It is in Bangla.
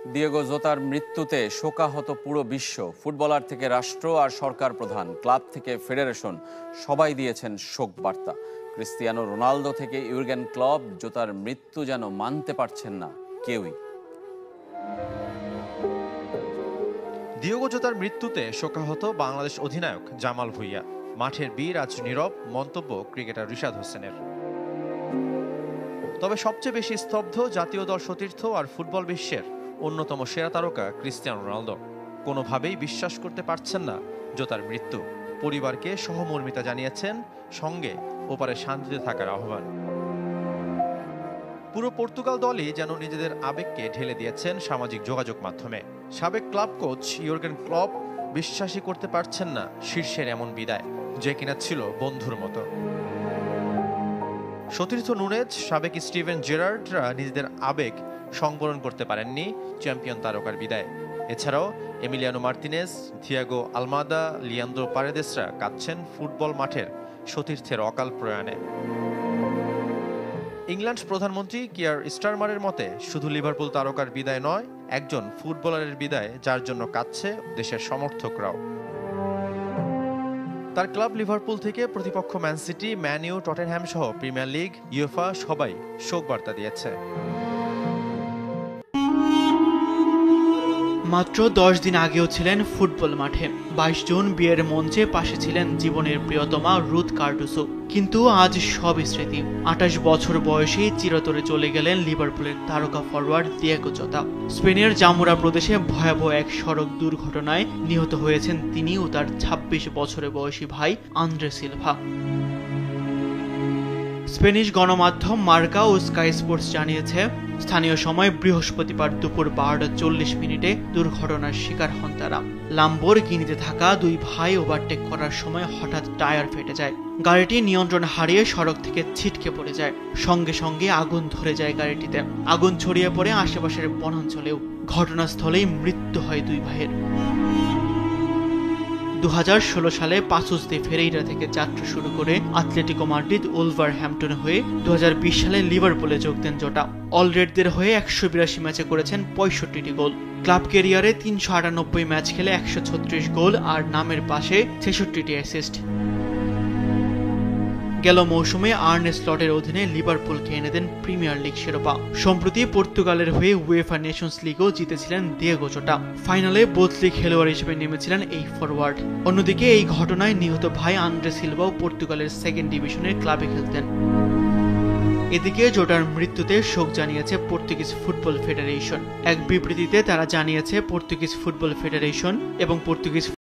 দিয়েগো জোতার মৃত্যুতে শোকাহত পুরো বিশ্ব। ফুটবলার থেকে রাষ্ট্র আর সরকার প্রধান, ক্লাব থেকে ফেডারেশন, সবাই দিয়েছেন শোক বার্তা। ক্রিস্টিয়ানো রোনালদো থেকে ইউর্গেন ক্লপ, জোতার মৃত্যু যেন মানতে পারছেন না কেউই। দিয়েগো জোতার মৃত্যুতে শোকাহত বাংলাদেশ অধিনায়ক জামাল ভুঁইয়া। মাঠের বীর আজ নীরব, মন্তব্য ক্রিকেটার রিশাদ হোসেনের। তবে সবচেয়ে বেশি স্তব্ধ জাতীয় দল সতীর্থ আর ফুটবল বিশ্বের অন্যতম সেরা তারকা ক্রিস্টিয়ানো রোনালদো। কোনোভাবেই বিশ্বাস করতে পারছেন না জোতার মৃত্যু। পরিবারকে সহমর্মিতা জানিয়েছেন, সঙ্গে ওপারে শান্তিতে থাকার আহ্বান। পুরো পর্তুগাল দলই যেন নিজেদের আবেগকে ঢেলে দিয়েছেন সামাজিক যোগাযোগ মাধ্যমে। সাবেক ক্লাব কোচ ইউর্গেন ক্লপ বিশ্বাসই করতে পারছেন না শীর্ষের এমন বিদায়, যে কিনা ছিল বন্ধুর মতো। সতীর্থ নুনেজ, সাবেক স্টিভেন জেরার্ডরা নিজেদের আবেগ সংবরণ করতে পারেননি চ্যাম্পিয়ন তারকার বিদায়। এছাড়াও Emiliano Martinez, Thiago Almada, Leandro পারেদেসরা কাঁদছেন ফুটবল মাঠের সতীর্থের অকাল প্রয়াণে। ইংল্যান্ড প্রধানমন্ত্রী কিয়ার স্টারমারের মতে, শুধু লিভারপুল তারকার বিদায় নয়, একজন ফুটবলারের বিদায় যার জন্য কাঁদছে দেশের সমর্থকরাও। তার ক্লাব লিভারপুল থেকে প্রতিপক্ষ Man City, Man U, Tottenham সহ প্রিমিয়ার লিগ, ইউএফা সবাই শোক বার্তা দিয়েছে। মাত্র 10 দিন আগেও ছিলেন ফুটবল মাঠে। 22 জুন বিয়ের মঞ্চে পাশে ছিলেন জীবনের প্রিয়তমা রুথ কার্ডোসো। কিন্তু আজ সবই স্মৃতি। 28 বছর বয়সেই চিরতরে চলে গেলেন লিভারপুলের তারকা ফরওয়ার্ড দিয়েগো জোতা। স্পেনের জামুরা প্রদেশে ভয়াবহ এক সড়ক দুর্ঘটনায় নিহত হয়েছেন তিনি ও তার 26 বছরের বয়সী ভাই আন্দ্রে সিলভা। স্পেনিশ গণমাধ্যম মার্কা ও স্কাই স্পোর্টস জানিয়েছে, স্থানীয় সময় বৃহস্পতিবার দুপুর 12:40 দুর্ঘটনার শিকার হন তারা। লাম্বোরগিনিতে থাকা দুই ভাই ওভারটেক করার সময় হঠাৎ টায়ার ফেটে যায়। গাড়িটি নিয়ন্ত্রণ হারিয়ে সড়ক থেকে ছিটকে পড়ে যায়। সঙ্গে সঙ্গে আগুন ধরে যায় গাড়িটিতে। আগুন ছড়িয়ে পড়ে আশেপাশের বনাঞ্চলেও। ঘটনাস্থলেই মৃত্যু হয় দুই ভাইয়ের। 2016 সালে পাসোস দে ফেরেইরা থেকে যাত্রা শুরু করে আতলেটিকো মাদ্রিদ, ওলভারহ্যাম্পটন হয়ে 2020 সালে লিভারপুলে যোগ দেন জোটা। অলরেডদের হয়ে 182 ম্যাচে করেছেন 65টি গোল। ক্লাব ক্যারিয়ারে 398 ম্যাচ খেলে 136 গোল আর নামের পাশে 66টি অ্যাসিস্ট। গেল মৌসুমে আর্নে স্লটের অধীনে লিভারপুলকে এনে দেন প্রিমিয়ার লিগ শিরোপা। সম্প্রতি পর্তুগালের হয়ে উয়েফা নেশনস লিগও জিতেছিলেন দিয়েগো জোটা। ফাইনালে বদলি খেলোয়াড় হিসেবে নেমেছিলেন এই ফরওয়ার্ড। অন্যদিকে এই ঘটনায় নিহত ভাই আন্দ্রে সিলভাও পর্তুগালের সেকেন্ড ডিভিশনের ক্লাবে খেলতেন। এদিকে জোটার মৃত্যুতে শোক জানিয়েছে পর্তুগিজ ফুটবল ফেডারেশন। এক বিবৃতিতে তারা জানিয়েছে, পর্তুগিজ ফুটবল ফেডারেশন এবং পর্তুগিজ